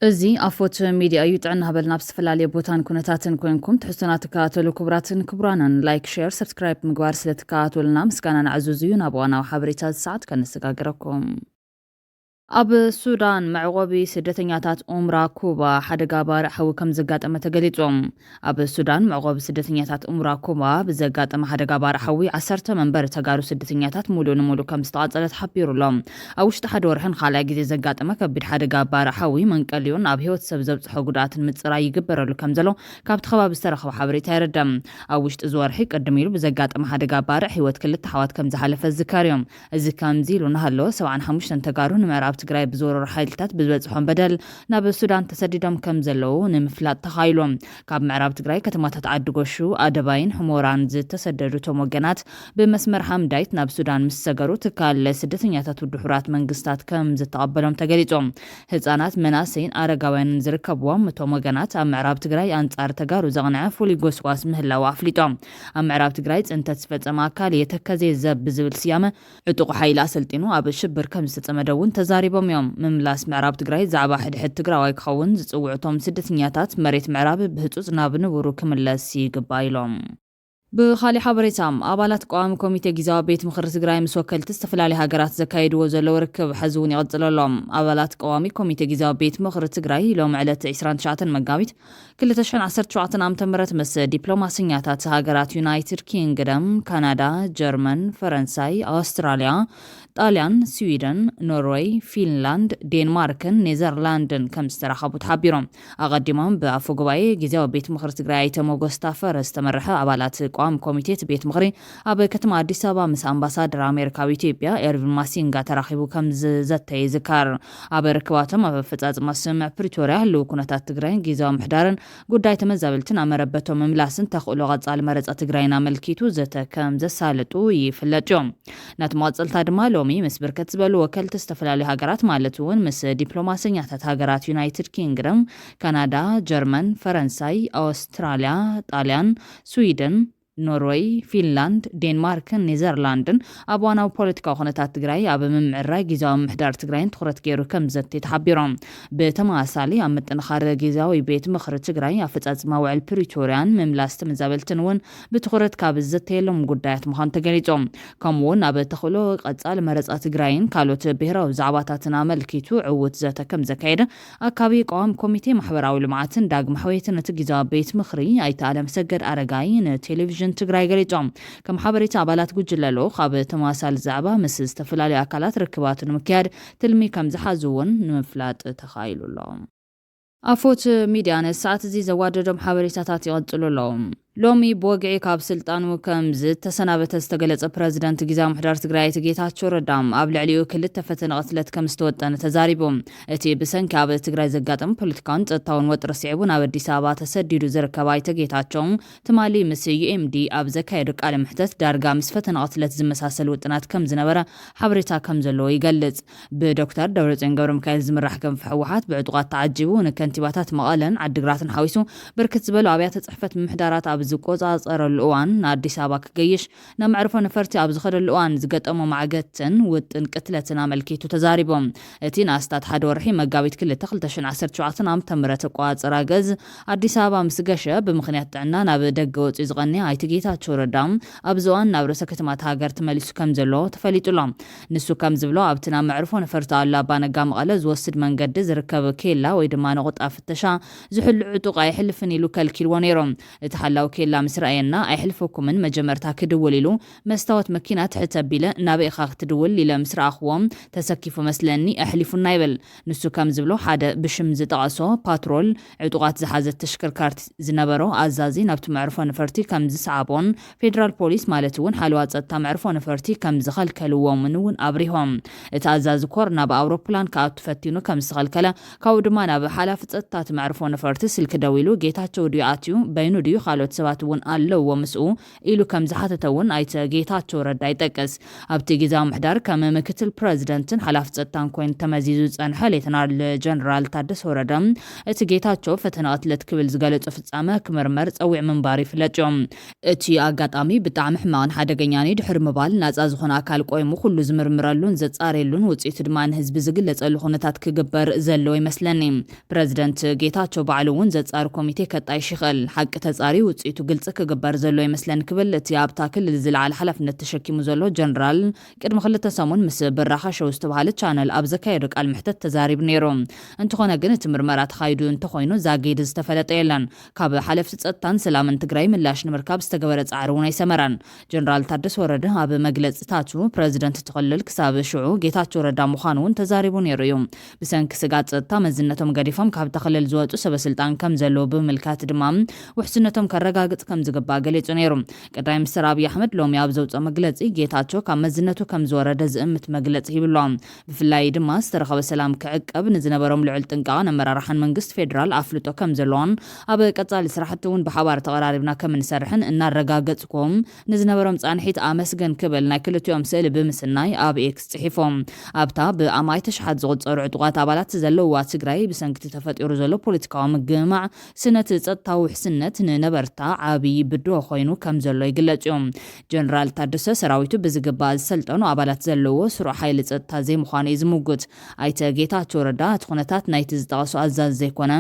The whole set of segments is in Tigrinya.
እዚ ኣፎት ሚድያ እዩ ጥዕና ሃበልና ብዝተፈላለየ ቦታን ኩነታትን ኮይንኩም ትሕዝቶና ትከታተሉ ክቡራትን ክቡራንን ላይክ ሼር ሰብስክራይብ ምግባር ስለተከታተሉና ምስጋና ንዕዘዙ እዩ ናብ እዋናዊ ሓበሬታ ሰዓት ከነሰጋግረኩም ኣብ ሱዳን መዕቆቢ ስደተኛታት ኡምራ ኩባ ሓደጋ ባርዕ ሓዊ ከም ዘጋጠመ ተገሊጾም ኣብ ሱዳን መዕቆቢ ስደተኛታት ኡምራ ኩባ ብዘጋጠመ ሓደጋ ባርዕ ሓዊ 10 መንበር ተጋሩ ስደተኛታት ሙሉእ ንሙሉእ ከም ዝተቃጸለ ተሓቢሩሎም ኣብ ውሽጢ ሓደ ወርሕን ካልኣይ ግዜ ዘጋጠመ ከቢድ ሓደጋ ባርዕ ሓዊ መንቀልዩን ኣብ ህይወት ሰብ ዘብጽሖ ጉድኣትን ምጽራይ ይግበረሉ ከም ዘሎ ካብቲ ከባቢ ዝተረኸበ ሓበሬታ ይረድም ኣብ ውሽጢ ዝወርሒ ቅድም ኢሉ ብዘጋጠመ ሓደጋ ባርዕ ህይወት ክልተ ሓዋት ከም ዝሓለፈ ዝካርዮም እዚ ከምዚ ኢሉ እናሃለወ 75 ተጋሩ ንምዕራብ ትግራይ ብዝወረሩ ሓይልታት ብዝበጽሖም በደል ናብ ሱዳን ተሰዲዶም ከም ዘለዉ ንምፍላጥ ተኻይሎም ካብ ምዕራብ ትግራይ ከተማታት ዓዲ ጎሹ ኣደባይን ሕሞራን ዝተሰደዱ ቶም ወገናት ብመስመር ሓምዳይት ናብ ሱዳን ምስ ሰገሩ ትካል ስደተኛታት ውድሑራት መንግስታት ከም ዝተቐበሎም ተገሊጾም ህፃናት መናሰይን ኣረጋውያንን ዝርከብዎም እቶም ወገናት ኣብ ምዕራብ ትግራይ ኣንጻር ተጋሩ ዘቕንዐ ፍሉይ ጎስጓስ ምህላው ኣፍሊጦም ኣብ ምዕራብ ትግራይ ጽንተት ዝፈጸመ ኣካል የተከዜ ዘብ ብዝብል ስያመ ዕጡቕ ሓይሊ ኣሰልጢኑ ኣብ ሽብር ከም ዝተጸመደ እውን ተዛሪቦም እዮም ምምላስ ምዕራብ ትግራይ ዛዕባ ሕድሕድ ትግራዋይ ክኸውን ዝጽውዕቶም ስደተኛታት መሬት ምዕራብ ብህጹጽ ናብ ንቡሩ ክምለስ ይግባእ ኢሎም ብኻሊ ሓበሬታም ኣባላት ቋሚ ኮሚቴ ጊዜያዊ ቤት ምክሪ ትግራይ ምስ ወከልቲ ዝተፈላለዩ ሃገራት ዘካየድዎ ዘለዉ ርክብ ሕዚ እውን ይቕጽለሎም ኣባላት ቋሚ ኮሚቴ ጊዜያዊ ቤት ምክሪ ትግራይ ሎም ዕለት 29 መጋቢት 2017 ዓ.ም ምስ ዲፕሎማስኛታት ሃገራት ዩናይትድ ኪንግደም ካናዳ ጀርመን ፈረንሳይ ኣውስትራልያ ጣልያን ስዊድን ኖርዌይ ፊንላንድ ዴንማርክን ኔዘርላንድን ከም ዝተራኸቡ ተሓቢሮም ኣቐዲሞም ብኣፈ ጉባኤ ጊዜያዊ ቤት ምክሪ ትግራይ ኣይተ ሞጎስ ታፈረ ዝተመርሐ ኣባላት ቋሚ ኮሚቴት ቤት ምክሪ ኣብ ከተማ ኣዲስ ኣበባ ምስ ኣምባሳደር ኣሜሪካዊ ኢትዮጵያ ኤርቪን ማሲንጋ ተራኺቡ ከም ዝዘተየ ይዝካር ኣብ ርክባቶም ኣብ ኣፈጻጽማ ስምምዕ ፕሪቶርያ ህልው ኩነታት ትግራይን ጊዜያዊ ምሕዳርን ጉዳይ ተመዛበልትን ኣመረበቶም ምምላስን ተኽእሎ ቀጻሊ መረጻ ትግራይን ኣመልኪቱ ዘተ ከም ዘሳለጡ ይፍለጥ እዮም ናቲ መቐጸልታ ድማ ሎሚ ምስ ብርክት ዝበሉ ወከልቲ ዝተፈላለዩ ሃገራት ማለት እውን ምስ ዲፕሎማስኛታት ሃገራት ዩናይትድ ኪንግደም ካናዳ ጀርመን ፈረንሳይ ኣውስትራልያ ጣልያን ስዊድን ኖርዌይ ፊንላንድ ዴንማርክን ኔዘርላንድን ኣብ ዋናዊ ፖለቲካዊ ኩነታት ትግራይ ኣብ ምምዕራይ ጊዜያዊ ምሕዳር ትግራይን ትኩረት ገይሩ ከም ዘተ ተሓቢሮም ብተመሳሳሊ ኣብ ምጥንኻር ጊዜያዊ ቤት ምክሪ ትግራይ ኣፈጻጽማ ውዕል ፕሪቶርያን ምምላስ ተመዛበልትን እውን ብትኩረት ካብ ዘተየሎም ጉዳያት ምዃኑ ተገሊጾም ከምኡውን ኣብ ተኽእሎ ቀጻሊ መረጻ ትግራይን ካልኦት ብሄራዊ ዛዕባታትን ኣመልኪቱ ዕውት ዘተ ከም ዘካየደ ኣካባቢ ቋሚ ኮሚቴ ማሕበራዊ ልምዓትን ዳግመ ሕውየትን እቲ ጊዜያዊ ቤት ምክሪ ኣይተ ኣለምሰገድ ኣረጋይ ንቴሌቭዥን ትግራይ ገሊጾም ከም ሓበሬታ ኣባላት ጉጅለሎ ካብ ተመሳሳሊ ዛዕባ ምስ ዝተፈላለዩ ኣካላት ርክባት ንምክያድ ትልሚ ከም ዝሓዙ እውን ንምፍላጥ ተኻይሉሎም ኣፎት ሚድያ ነሰዓት እዚ ዘዋደዶም ሓበሬታታት ይቐጽሉሎም ሎሚ ብወግዒ ካብ ስልጣኑ ከም ዝተሰናበተ ዝተገለጸ ፕረዚደንት ጊዜያዊ ምሕዳር ትግራይ ጌታቸው ረዳም ኣብ ልዕሊኡ ክልተ ፈተነ ቅትለት ከም ዝተወጠነ ተዛሪቦም እቲ ብሰንኪ ኣብ ትግራይ ዘጋጠመ ፖለቲካውን ጸጥታውን ወጥሪ ስዒቡ ናብ ኣዲስ ኣበባ ተሰዲዱ ዝርከብ ኣይተ ጌታቸው ትማሊ ምስ ዩኤምዲ ኣብ ዘካየዱ ቃለ ምሕተት ዳርጋ ምስ ፈተነ ቅትለት ዝመሳሰል ውጥናት ከም ዝነበረ ሓበሬታ ከም ዘለዎ ይገልጽ ብዶክተር ደብረጽዮን ገብረሚካኤል ዝምራሕ ክንፊ ሕወሓት ብዕጡቓት ተዓጂቡ ንከንቲባታት መቐለን ዓዲግራትን ሓዊሱ ብርክት ዝበሉ ኣብያተ ጽሕፈት ምምሕዳራት ኣብ ዝቆጻጸረሉ እዋን ንኣዲስ ኣበባ ክገይሽ ናብ መዕርፎ ነፈርቲ ኣብ ዝኸደሉ እዋን ዝገጠሞ ማዕገትን ውጥን ቅትለትን ኣመልኪቱ ተዛሪቦም እቲ ንኣስታት ሓደ ወርሒ መጋቢት 2017 ዓ.ም ቆጻጸራ ገዝ ኣዲስ ኣበባ ምስ ገሸ ብምኽንያት ጥዕና ናብ ደገ ወፂኡ ዝቐኒ ኣይተ ጌታቸው ረዳ ኣብዚ እዋን ናብ ርእሰ ከተማታት ሃገር ተመሊሱ ከም ዘሎ ተፈሊጡሎም ንሱ ከም ዝብሎ ኣብቲ ናብ መዕርፎ ነፈርቲ ኣሉላ ኣባ ነጋ መቐለ ዝወስድ መንገዲ ዝርከብ ኬላ ወይ ድማ ነቑጣ ፍተሻ ዝሕሉ ዕጡቕ ኣይሕልፍን ኢሉ ከልኪልዎ ነይሮም እቲ ሓላዊ ኬላ ምስ ረኣየና ኣይሕልፈኩምን መጀመርታ ክድውል ኢሉ መስታወት መኪና ትሕት ኣቢለ ናበኢኻ ክትድውል ኢለ ምስ ረኣኽዎም ተሰኪፉ መስለኒ ኣሕሊፉና ይብል ንሱ ከም ዝብሎ ሓደ ብሽም ዝጠቐሶ ፓትሮል ዕጡቓት ዝሓዘት ተሽከርካርቲ ዝነበሮ ኣዛዚ ናብቲ መዕርፎ ነፈርቲ ከም ዝሰዓቦን ፌደራል ፖሊስ ማለት እውን ሓለዋ ጸጥታ መዕርፎ ነፈርቲ ከም ዝኸልከልዎም እውን ኣብሪሆም እቲ ኣዛዚ ኮር ናብ ኣውሮፕላን ከኣቱ ፈቲኑ ከም ዝኸልከለ ካብኡ ድማ ናብ ሓላፊ ጸጥታ መዕርፎ ነፈርቲ ስልክ ደው ኢሉ ጌታቸው ድዩ ኣትዩ በይኑ ድዩ ካልኦት ሰባት እውን ኣለዎ ምስኡ ኢሉ ከም ዝሓተተውን ኣይተ ጌታቸው ረዳ ይጠቅስ ኣብቲ ጊዜያዊ ምሕዳር ከም ምክትል ፕሬዝደንትን ሓላፊ ጸጥታን ኮይኑ ተመዚዙ ጸንሐ ሌተናል ጀነራል ታደሰ ወረደ እቲ ጌታቸው ፈተና ቅትለት ክብል ዝገለጹ ፍጻመ ክምርመር ጸዊዕ ምንባር ይፍለጥ እዮም እቲ ኣጋጣሚ ብጣዕሚ ሕማቕን ሓደገኛን ድሕሪ ምባል ናጻ ዝኾነ ኣካል ቆይሙ ኩሉ ዝምርምረሉን ዘጻርየሉን ውጽኢቱ ድማ ንህዝቢ ዝግለጸሉ ኩነታት ክግበር ዘለዎ ይመስለኒ ፕሬዝደንት ጌታቸው ባዕሉ እውን ዘጻሪ ኮሚቴ ከጣይሽ ይኽእል ሓቂ ተጻሪ ውጽኢቱ ግልጽ ክግበር ዘሎ ይመስለኒ ክብል እቲ ኣብታ ክልል ዝለዓለ ሓላፍነት ተሸኪሙ ዘሎ ጀነራል ቅድሚ 2 ሰሙን ምስ ብራኸ ሸው ዝተባሃለ ቻነል ኣብ ዘካየዱ ቃል ምሕተት ተዛሪቡ ነይሩ እንትኾነ ግን እቲ ምርመራ ተኻይዱ እንተኾይኑ ዛጌድ ዝተፈለጠ የለን ካብ ሓለፍቲ ጸጥታን ሰላምን ትግራይ ምላሽ ንምርካብ ዝተገበረ ጻዕሪ እውን ኣይሰመረን ጀነራል ታደሰ ወረደ ኣብ መግለጽታቱ ፕሬዝደንት ትኽልል ክሳብ ሽዑ ጌታቸው ረዳ ምዃኑ እውን ተዛሪቡ ነይሩ እዩ ብሰንኪ ስጋት ጸጥታ መዝነቶም ገዲፎም ካብ ተኽልል ዝወፁ ሰበስልጣን ከም ዘለዎ ብምልካት ድማ ውሕስነቶም ከረጋግጽ ከም ዝግባእ ገሊጹ ነይሩ ቀዳማይ ሚኒስትር ኣብይ ኣሕመድ ሎሚ ኣብ ዘውፅኦ መግለጺ ጌታቸው ካብ መዝነቱ ከም ዝወረደ ዝእምት መግለጺ ይብሎ ብፍላይ ድማ ዝተረኸበ ሰላም ክዕቀብ ንዝነበሮም ልዑል ጥንቃቐን ኣመራርሓን መንግስቲ ፌደራል ኣፍልጦ ከም ዘለዎን ኣብ ቀጻሊ ስራሕቲ እውን ብሓባር ተቐራሪብና ከም እንሰርሕን እናረጋገጽኩም ንዝነበሮም ጻንሒት ኣመስገን ክብል ናይ ክልቲኦም ስእሊ ብምስናይ ኣብ ኤክስ ጽሒፎም ኣብታ ብኣማይ ተሽሓት ዝቑጸሩ ዕጡቓት ኣባላት ዘለውዋ ትግራይ ብሰንኪ ተፈጢሩ ዘሎ ፖለቲካዊ ምግማዕ ስነት ጸጥታዊ ውሕስነት ንነበርታ ዓብይ ብዶ ኮይኑ ከም ዘሎ ይግለጽ እዮም ጀነራል ታደሰ ሰራዊቱ ብዝግባእ ዝሰልጠኑ ኣባላት ዘለዎ ስሩዕ ሓይሊ ጸጥታ ዘይምዃኑ እዩ ዝምጉት ኣይተ ጌታቸው ረዳ እቲ ኩነታት ናይቲ ዝጠቐሱ ኣዛዝ ዘይኮነ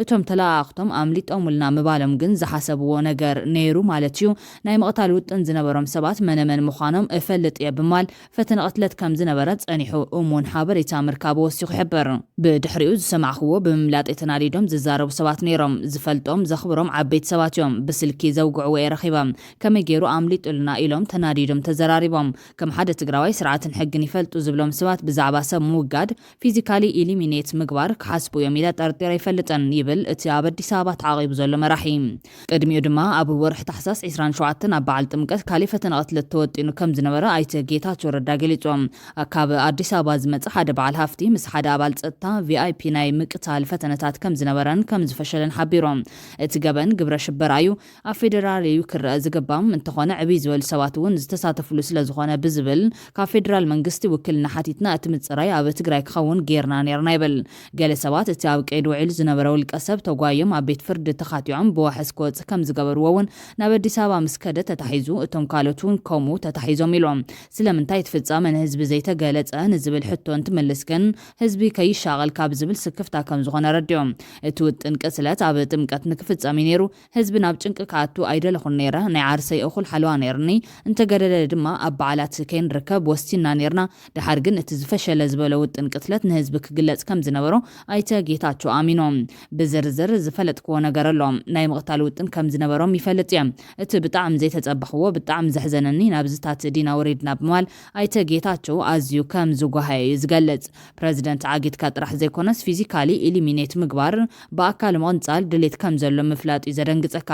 እቶም ተላኣኽቶም ኣምሊጦምልና ምባሎም ግን ዝሓሰብዎ ነገር ነይሩ ማለት እዩ ናይ ምቕታል ውጥን ዝነበሮም ሰባት መነመን ምዃኖም እፈልጥ እየ ብማል ፈተና ቅትለት ከም ዝነበረ ጸኒሑ እሙን ሓበሬታ ምርካብ ወሲኹ ይሕበር ብድሕሪኡ ዝሰማዕኽዎ ብምምላጥ የተናዲዶም ዝዛረቡ ሰባት ነይሮም ዝፈልጦም ዘኽብሮም ዓበይቲ ሰባት እዮም ብስልኪ ዘውግዕዎ የረኺቦም ከመይ ገይሩ ኣምሊጡልና ኢሎም ተናዲዶም ተዘራሪቦም ከም ሓደ ትግራዋይ ስርዓትን ሕግን ይፈልጡ ዝብሎም ሰባት ብዛዕባ ሰብ ምውጋድ ፊዚካሊ ኢሊሚኔት ምግባር ክሓስቡ እዮም ኢለ ጠርጢረ ይፈልጥን ይብል እቲ ኣብ ኣዲስ ኣበባ ተዓቂቡ ዘሎ መራሒ ቅድሚኡ ድማ ኣብ ወርሒ ታሕሳስ 27 ኣብ በዓል ጥምቀት ካሊእ ፈተና ቅትለት ተወጢኑ ከም ዝነበረ ኣይተ ጌታቸው ረዳ ገሊጾም ካብ ኣዲስ ኣበባ ዝመጽእ ሓደ በዓል ሃፍቲ ምስ ሓደ ኣባል ጸጥታ ቪአይፒ ናይ ምቅታል ፈተነታት ከም ዝነበረን ከም ዝፈሸለን ሓቢሮም እቲ ገበን ግብረ ሽበራ እዩ ኣብ ፌደራል እዩ ክረአ ዝግባም እንተኾነ ዕብይ ዝበሉ ሰባት እውን ዝተሳተፍሉ ስለ ዝኾነ ብዝብል ካብ ፌደራል መንግስቲ ውክልና ሓቲትና እቲ ምጽራይ ኣብ ትግራይ ክኸውን ጌርና ነርና ይብል ገለ ሰባት እቲ ኣብ ቀይዲ ውዒሉ ዝነበረ ውልቀ ሰብ ተጓዮም ኣብ ቤት ፍርዲ ተኻቲዖም ብዋሕስ ክወፅእ ከም ዝገበርዎ እውን ናብ ኣዲስ ኣበባ ምስ ከደ ተታሒዙ እቶም ካልኦት እውን ከምኡ ተታሒዞም ኢሎም ስለምንታይ ትፍጻመ ንህዝቢ ዘይተገለጸ ንዝብል ሕቶ እንትመልስ ግን ህዝቢ ከይሻቐል ካብ ዝብል ስክፍታ ከም ዝኾነ ረድዮም እቲ ውጥን ቅስለት ኣብ ጥምቀት ንክፍጸም ነይሩ ህዝቢ ናብ ጭንቂ ከኣቱ ኣይደለኹን ነይረ ናይ ዓርሰይ እኹል ሓለዋ ነይርኒ እንተገደለ ድማ ኣብ በዓላት ከይንርከብ ወሲና ነርና ድሓር ግን እቲ ዝፈሸለ ዝበለ ውጥን ቅስለት ንህዝቢ ክግለጽ ከም ዝነበሮ ኣይተ ጌታቸው ኣሚኖም ብዝርዝር ዝፈለጥክዎ ነገር ኣሎ ናይ ምቕታል ውጥን ከም ዝነበሮም ይፈልጥ እየ እቲ ብጣዕሚ ዘይተጸበኽዎ ብጣዕሚ ዘሕዘነኒ ናብ ዝታት ዲና ወሪድና ብማል ኣይተ ጌታቸው ኣዝዩ ከም ዝጓሃየ ዝገልጽ ፕሬዝደንት ዓጊትካ ጥራሕ ዘይኮነስ ፊዚካሊ ኢሊሚኔት ምግባር ብኣካል ምቕንጻል ድሌት ከም ዘሎ ምፍላጥ እዩ ዘደንግጸካ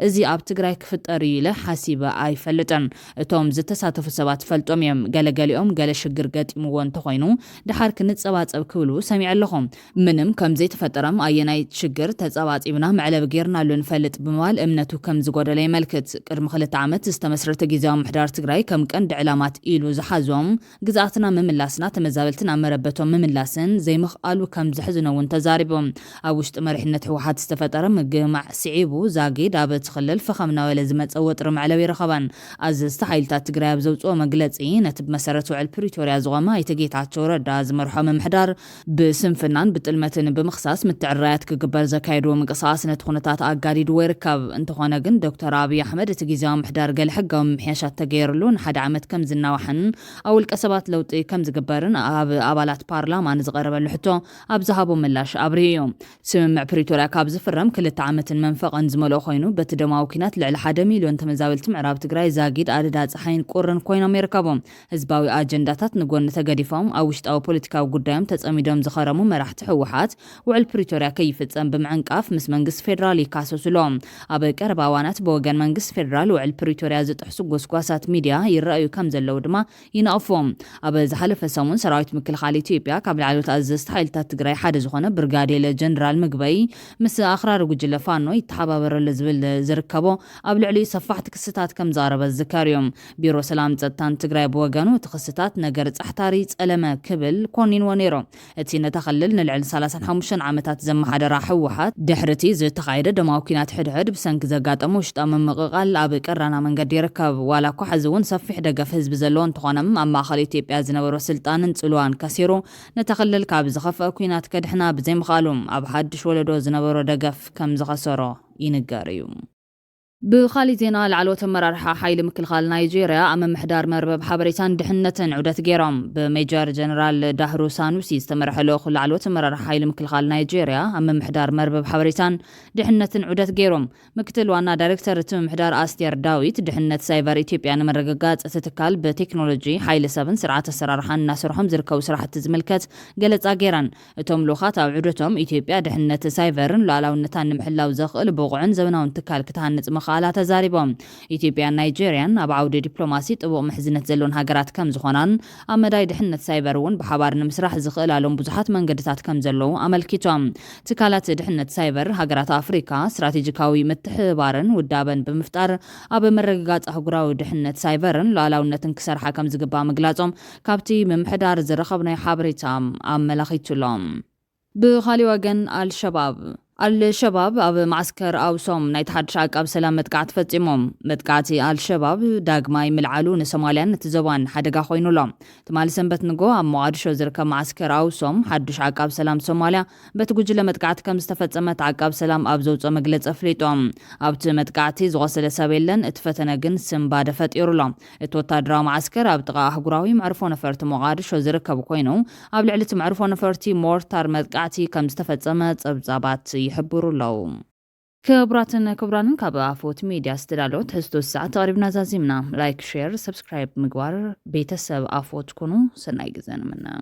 እዚ ኣብ ትግራይ ክፍጠር ኢለ ሓሲበ ኣይፈልጥን እቶም ዝተሳተፉ ሰባት ፈልጦም እዮም ገለገሊኦም ገለ ሽግር ገጢምዎ እንተኾይኑ ድሓር ክንጸባጸብ ክብሉ ሰሚዕ ኣለኹም ምንም ከም ዘይተፈጠረም ኣየናይ ሽግር ተጸባጺብና መዕለብ ጌርናሉ ንፈልጥ ብምባል እምነቱ ከም ዝጎደለ ይመልክት ቅድሚ 2 ዓመት ዝተመስረተ ጊዜያዊ ምሕዳር ትግራይ ከም ቀንዲ ዕላማት ኢሉ ዝሓዞም ግዛኣትና ምምላስና ተመዛበልትን ኣብ መረበቶም ምምላስን ዘይምኽኣሉ ከም ዘሕዝነውን ተዛሪቦም ኣብ ውሽጢ መሪሕነት ህወሓት ዝተፈጠረ ምግማዕ ስዒቡ ዛጊድ ኣብ ትኽልል ፍኸም ናበለ ዝመፀ ወጥሪ መዕለብ ይረኸባን ኣዘዝቲ ሓይልታት ትግራይ ኣብ ዘውፅኦ መግለጺ ነቲ ብመሰረት ውዕል ፕሪቶርያ ዝቖመ ኣይተ ጌታቸው ረዳ ዝመርሖ ምምሕዳር ብስንፍናን ብጥልመትን ብምኽሳስ ምትዕራያት ክግበር ዘካየድዎ ምንቅስቓስ ነቲ ኩነታት ኣጋዲድዎ ይርከብ እንተኾነ ግን ዶክተር ኣብይ ኣሕመድ እቲ ጊዜያዊ ምሕዳር ገለ ሕጋዊ ምምሕያሻት ተገይሩሉ ንሓደ ዓመት ከም ዝናዋሕን ኣብ ውልቀ ሰባት ለውጢ ከም ዝግበርን ኣብ ኣባላት ፓርላማ ንዝቐረበሉ ሕቶ ኣብ ዝሃቦ ምላሽ ኣብርሂ እዩ ስምምዕ ፕሪቶርያ ካብ ዝፍረም 2 ዓመትን መንፈቐን ዝመልኦ ኮይኑ በቲ ደማዊ ኩናት ልዕሊ 1 ሚልዮን ተመዛበልቲ ምዕራብ ትግራይ ዛጊድ ኣደዳ ፀሓይን ቁርን ኮይኖም ይርከቦም ህዝባዊ ኣጀንዳታት ንጎኒ ተገዲፎም ኣብ ውሽጣዊ ፖለቲካዊ ጉዳዮም ተጸሚዶም ዝኸረሙ መራሕቲ ህወሓት ውዕል ፕሪቶርያ ከይፍጸም ብምዕንቃፍ ምስ መንግስቲ ፌደራል ይካሰሱሎም ኣብ ቀረባ እዋናት ብወገን መንግስቲ ፌደራል ውዕል ፕሪቶርያ ዝጥሕሱ ጎስጓሳት ሚድያ ይረኣዩ ከም ዘለው ድማ ይነቕፎም ኣብ ዝሓለፈ ሰሙን ሰራዊት ምክልኻል ኢትዮጵያ ካብ ላዕለዎት ኣዘዝቲ ሓይልታት ትግራይ ሓደ ዝኾነ ብርጋዴር ጀነራል ምግበይ ምስ ኣኽራሪ ጉጅለ ፋኖ ይተሓባበረሉ ዝብል ዝርከቦ ኣብ ልዕሊ ሰፋሕቲ ክስታት ከም ዛረበ ዝካርዮም ቢሮ ሰላም ጸጥታን ትግራይ ብወገኑ ትክስታት ነገር ጻሕታሪ ጸለመ ክብል ኮኒንዎ ነይሩ እቲ ነተኸልል ንልዕሊ 35 ዓመታት ዘመሓደራ ሕወሓት ድሕርቲ ዝተኻየደ ደማዊ ኩናት ሕድሕድ ብሰንኪ ዘጋጠሙ ውሽጣዊ ምምቕቓል ኣብ ቀራና መንገዲ ይርከብ ዋላ እኳ ሕዚ እውን ሰፊሕ ደገፍ ህዝቢ ዘለዎ እንትኾነም ኣብ ማእኸል ኢትዮጵያ ዝነበሮ ስልጣንን ጽልዋን ከሲሩ ነተኸልል ካብ ዝኸፍአ ኩናት ከድሕና ብዘይምኽኣሉ ኣብ ሓድሽ ወለዶ ዝነበሮ ደገፍ ከም ዝኸሰሮ ይንገር እዩ بخالي زينا العلوة مرارحة حيل مكلخال نيجيريا أمام محدار مربب حبريتان دحنة عودة جيرام بميجر جنرال داهرو سانوسي استمر حلوخ العلوة مرارحة حيل مكلخال نيجيريا أمام محدار مربب حبريتان دحنة عودة جيرام مكتل وانا دايركتور تم محدار أستير داويت دحنة سايبر إثيوبيا مرققات تتكال بتكنولوجي حيل 7 سرعة السرارحان ناسرهم زركو سرعة تزملكت قالت أجيران توم لوخات أو عودتهم إثيوبيا دحنة سايبر لالاو نتان محلا وزخ بوقعن زمناون تكال كتهنت مخالا تزاربهم إثيوبيا نيجيريان أب عودة دبلوماسية أبو محزنة زلون هاجرات كم زخنان أما دايد حنة سايبرون بحبار نمسرح زخيل علوم بزحات من قدرات كم زلو أمل كيتوم تكالات دحنة سايبر هاجرات أفريقيا استراتيجيكاوي متحبارن ودابن بمفتار أب مرقات أهجراو دحنة سايبرن لا لو نتنكسر حكم زقبا مقلاتهم كابتي من محدار زرخبنا حابريتام أم ملاخيتولام بخالي وجن الشباب أب معسكر أو صوم نيتحد شاك أب سلام متقعت فتيمهم متقعتي الشباب داق ماي ملعالو نسوماليان نتزوان حدقا خوينو لهم تمالي سنبت نقو أم معادشو زركا معسكر أو صوم حد شاك أب سلام سوماليا بتقوجل متقعت كم استفت أمت عقاب سلام أب زوج مقلت أفليتهم أبت متقعتي زغسل سابيلن اتفتنقن سنباد فتيرو لهم اتوتا درا معسكر أب تقا أحقراوي معرفون فرت معادشو زركا بكوينو أب لعلت معرفون فرتي مورتار متقعتي كم استفت أمت أبزابات يحبروا لهم كبراتن كابا عفوت ميديا استدالو تحسدو الساعة تقريبنا زازيمنا لايك شير سبسكرايب مقوار بيتسب عفوت كونو سناي جزان منا